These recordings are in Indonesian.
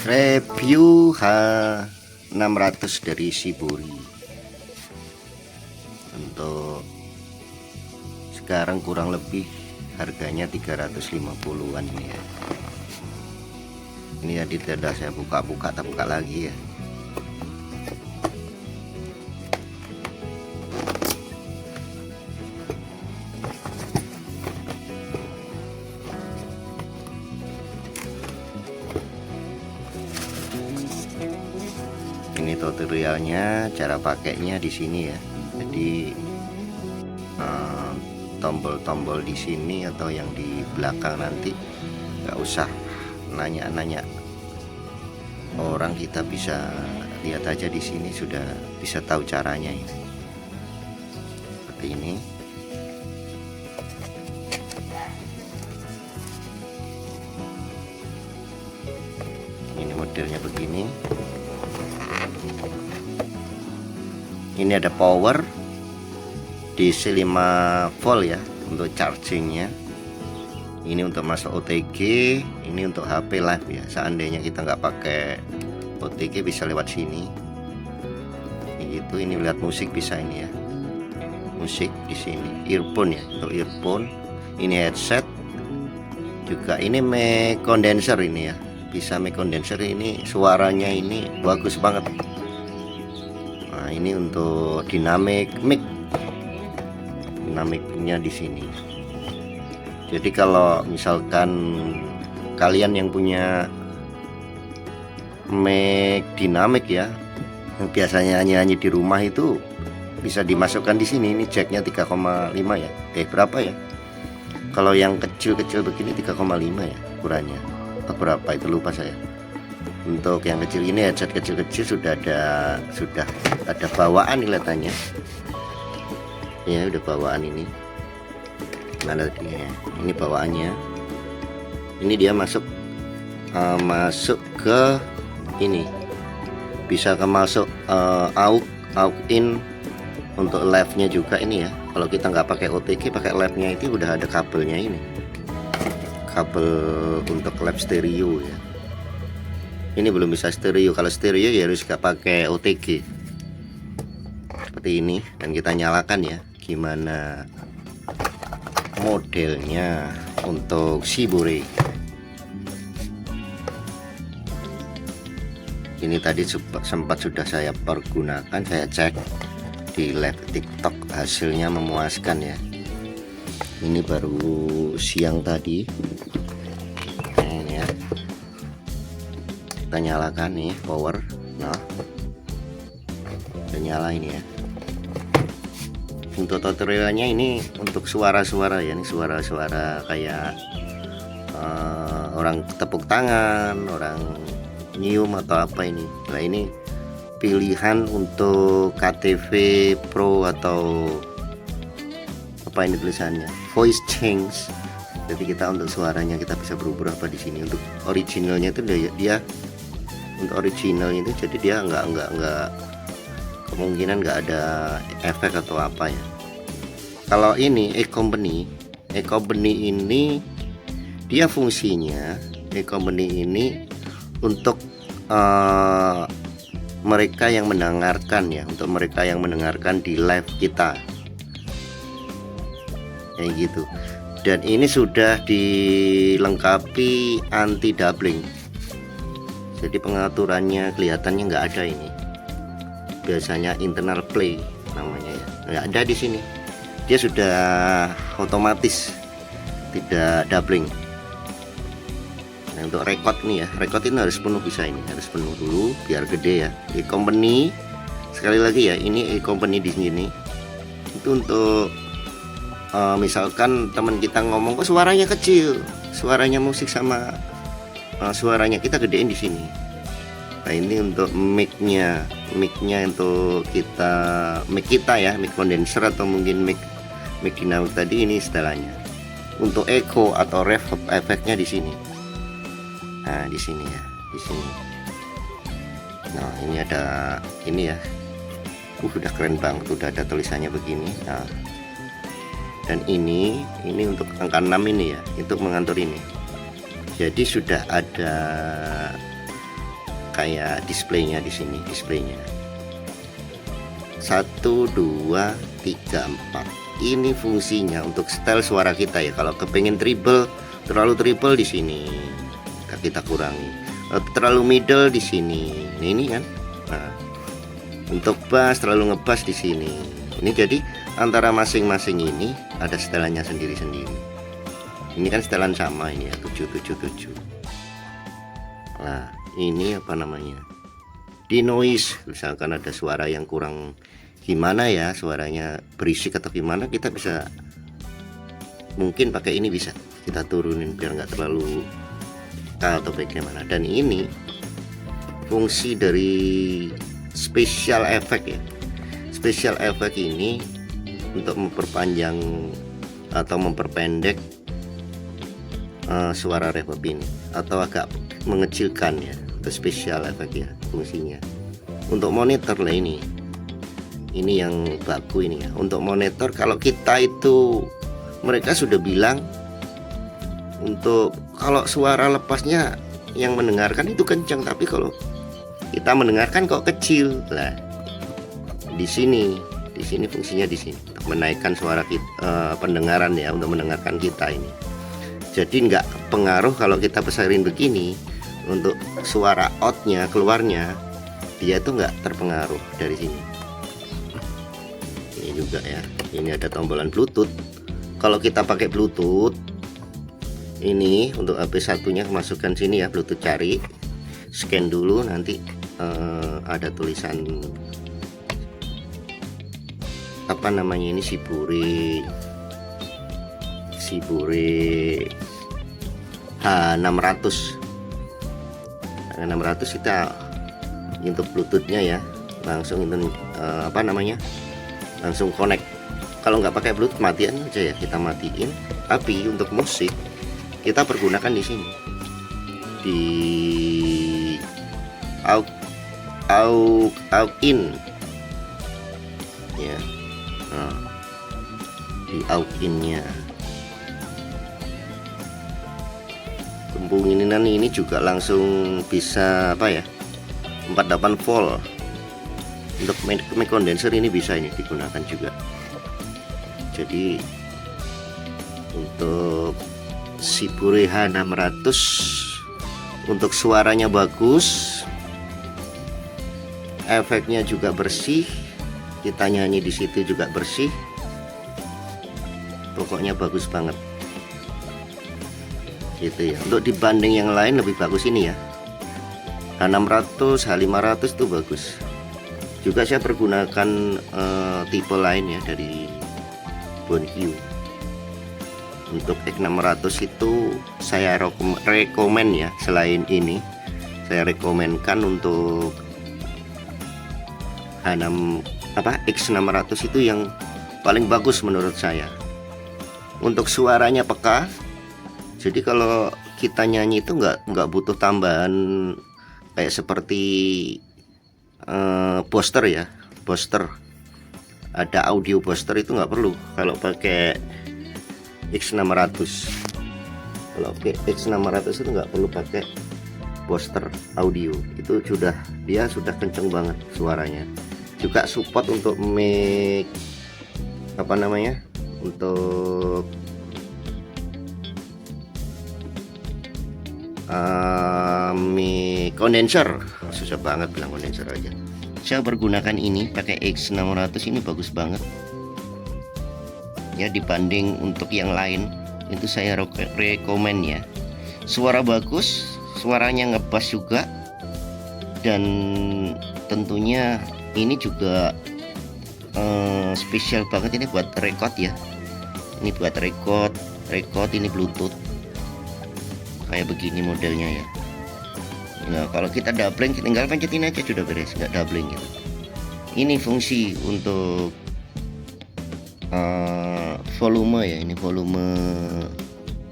Review H600 dari Shibori. Untuk sekarang kurang lebih harganya 350-an ya. Ini tadi sudah saya buka-buka, tak buka lagi ya. Ini tutorialnya, cara pakainya di sini ya. Jadi tombol-tombol di sini atau yang di belakang nanti nggak usah nanya-nanya orang, kita bisa lihat aja di sini, sudah bisa tahu caranya ya. Seperti ini. Ini modelnya begini. Ini ada power DC 5 volt ya untuk chargingnya. Ini untuk masuk OTG, ini untuk HP live ya. Seandainya kita nggak pakai OTG bisa lewat sini. Gitu. Ini lihat musik bisa ini ya. Musik di sini. Earphone ya, untuk earphone. Ini headset. Juga ini mic condenser ini ya. Bisa mic condenser, ini suaranya ini bagus banget. Nah, ini untuk dynamic mic. Dinamiknya di sini. Jadi kalau misalkan kalian yang punya mic dinamik ya, yang biasanya nyanyi di rumah itu bisa dimasukkan di sini. Ini jacknya 3,5 ya. Berapa ya? Kalau yang kecil-kecil begini 3,5 ya ukurannya. Atau berapa itu lupa saya. Untuk yang kecil ini, headset kecil-kecil sudah ada bawaan kelihatannya. Ya udah bawaan ini. Mana tadi ya? Ini bawaannya. Ini dia masuk ke ini. Bisa masuk out in untuk live-nya juga ini ya. Kalau kita nggak pakai OTG, pakai live-nya itu udah ada kabelnya ini. Kabel untuk live stereo ya. Ini belum bisa stereo. Kalau stereo ya harus nggak pakai OTG. Seperti ini, dan kita nyalakan ya. Gimana modelnya untuk Shibori. Ini tadi sempat sudah saya pergunakan, saya cek di live TikTok, hasilnya memuaskan ya. Ini baru siang tadi. Ini ya. Kita nyalakan nih power. Nah, udah nyala ini ya. Untuk tutorialnya ini untuk suara-suara ya, ini suara-suara kayak orang tepuk tangan, orang nyium atau apa ini. Nah, ini pilihan untuk KTV Pro atau apa ini tulisannya, voice change. Jadi kita untuk suaranya kita bisa berubah apa di sini. Untuk originalnya itu dia untuk original itu, jadi dia nggak kemungkinan nggak ada efek atau apa ya. Kalau ini e-company ini dia fungsinya, e-company ini untuk mereka yang mendengarkan ya, untuk mereka yang mendengarkan di live kita kayak gitu. Dan ini sudah dilengkapi anti doubling, jadi pengaturannya kelihatannya nggak ada ini. Biasanya internal play namanya ya, nggak ada di sini. Dia sudah otomatis tidak doubling. Nah, untuk record nih ya, record ini harus penuh, bisa ini harus penuh dulu biar gede ya. E-company sekali lagi ya, ini e-company di sini itu untuk misalkan teman kita ngomong kok suaranya kecil, suaranya musik sama suaranya kita gedein di sini. Nah, ini untuk mic-nya untuk mic kita ya, mic condenser atau mungkin mic dinamik tadi, ini setelahnya. Untuk echo atau reverb efeknya di sini. Nah, di sini ya, di sini. Nah, ini ada ini ya. Udah keren banget, udah ada tulisannya begini. Nah, dan ini untuk angka 6 ini ya, untuk mengatur ini. Jadi sudah ada kayak displaynya di sini, displaynya 1 2 3 4. Ini fungsinya untuk setel suara kita ya. Kalau kepengen treble, terlalu treble di sini kita kurangi, terlalu middle di sini. Ini kan. Nah, untuk bass terlalu ngebass di sini. Ini jadi antara masing-masing ini ada setelannya sendiri-sendiri. Ini kan setelan sama ini ya, 777. Nah, ini apa namanya? Di noise, misalkan ada suara yang kurang gimana ya, suaranya berisik atau gimana, kita bisa mungkin pakai ini, bisa kita turunin biar nggak terlalu atau bagaimana. Dan ini fungsi dari special effect ya. Special effect ini untuk memperpanjang atau memperpendek suara reverb ini, atau agak mengecilkan ya. Itu special effect ya fungsinya. Untuk monitor lah ini yang baku ini ya. Untuk monitor kalau kita itu, mereka sudah bilang untuk kalau suara lepasnya yang mendengarkan itu kencang, tapi kalau kita mendengarkan kok kecil. Lah, di sini fungsinya di sini untuk menaikkan suara kita, pendengaran ya, untuk mendengarkan kita ini. Jadi nggak pengaruh kalau kita besarin begini, untuk suara outnya keluarnya dia tuh nggak terpengaruh dari sini. Ini juga ya, ini ada tombolan Bluetooth. Kalau kita pakai Bluetooth ini untuk HP1 nya masukkan sini ya, Bluetooth, cari, scan dulu, nanti ada tulisan apa namanya ini, Sibure H600 kita untuk Bluetoothnya ya, langsung itu apa namanya, langsung connect. Kalau nggak pakai Bluetooth matian aja ya, kita matiin. Tapi untuk musik kita pergunakan di sini, di out in ya. Nah, di out in-nya kemungkinan ini juga langsung bisa apa ya, 48 volt. Untuk mic condenser ini bisa ini digunakan juga. Jadi untuk Sibure H600 untuk suaranya bagus, efeknya juga bersih, kita nyanyi di situ juga bersih, pokoknya bagus banget gitu ya. Untuk dibanding yang lain lebih bagus ini ya, H600, H500 tuh bagus. Juga saya pergunakan tipe lain ya dari BoneQ. Untuk X600 itu saya rekomen ya, selain ini saya rekomenkan untuk X600 itu yang paling bagus menurut saya. Untuk suaranya peka, jadi kalau kita nyanyi itu nggak butuh tambahan kayak seperti booster ya, booster, ada audio booster itu nggak perlu kalau pakai X600. Kalau X600 itu nggak perlu pakai booster audio, itu dia sudah kenceng banget suaranya. Juga support untuk mic apa namanya, untuk mic condenser. Susah banget bilang condenser aja. Saya pergunakan ini pakai X600, ini bagus banget ya, dibanding untuk yang lain itu saya rekomen ya. Suara bagus, suaranya ngebass juga, dan tentunya ini juga spesial banget ini buat record ya. Ini buat record ini Bluetooth kayak begini modelnya ya. Nah, kalau kita doubling tinggal pencetin aja sudah beres, nggak doubling gitu. Ini fungsi untuk volume ya, ini volume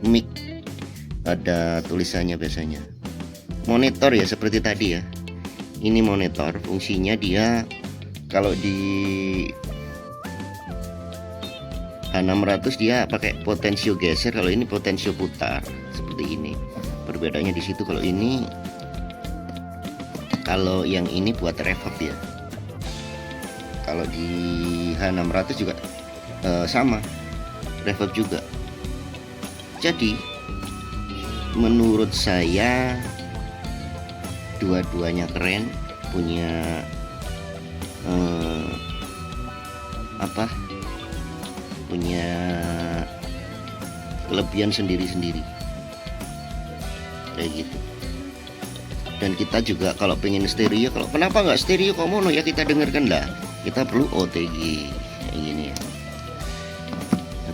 mic, ada tulisannya biasanya. Monitor ya seperti tadi ya, ini monitor, fungsinya dia kalau di H600 dia pakai potensio geser, kalau ini potensio putar seperti ini. Perbedaannya di situ, kalau ini Kalau yang ini buat reverb ya. Kalau di H600 juga sama, reverb juga. Jadi menurut saya dua-duanya keren, punya punya kelebihan sendiri-sendiri kayak gitu. Dan kita juga kalau pengen stereo, kalau kenapa nggak stereo kok mono ya, kita dengarkan lah, kita perlu OTG kayak gini ya.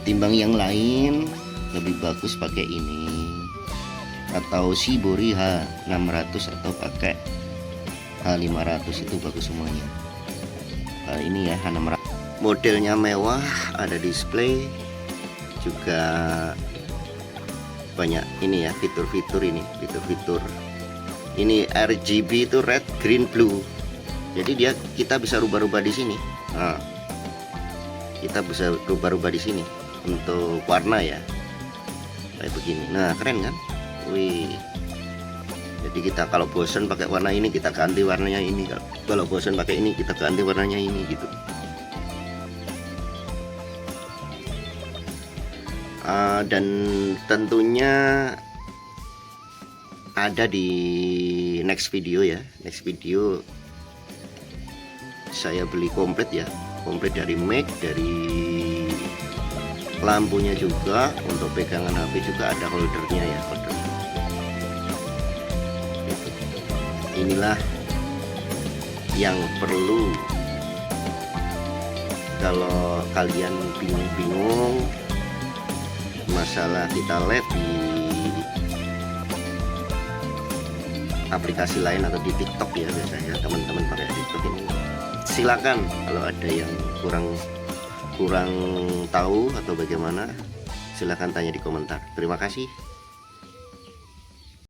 Timbang yang lain lebih bagus pakai ini atau Shibori H600 atau pakai H500, itu bagus semuanya. Ini ya H600, modelnya mewah, ada display juga, banyak ini ya fitur-fitur ini RGB itu red, green, blue. Jadi kita bisa rubah-rubah di sini. Nah, kita bisa rubah-rubah di sini untuk warna ya, kayak begini. Nah, keren kan? Wih. Jadi kita kalau bosan pakai warna ini, kita ganti warnanya ini. Kalau bosan pakai ini, kita ganti warnanya ini gitu. Dan tentunya ada di next video ya. Next video saya beli komplit ya, komplit dari mic, dari lampunya juga, untuk pegangan HP juga ada holdernya ya, holder. Inilah yang perlu kalau kalian bingung-bingung masalah kita live di aplikasi lain atau di TikTok ya, biasanya teman-teman pakai TikTok ini. Silakan kalau ada yang kurang tahu atau bagaimana, silakan tanya di komentar. Terima kasih.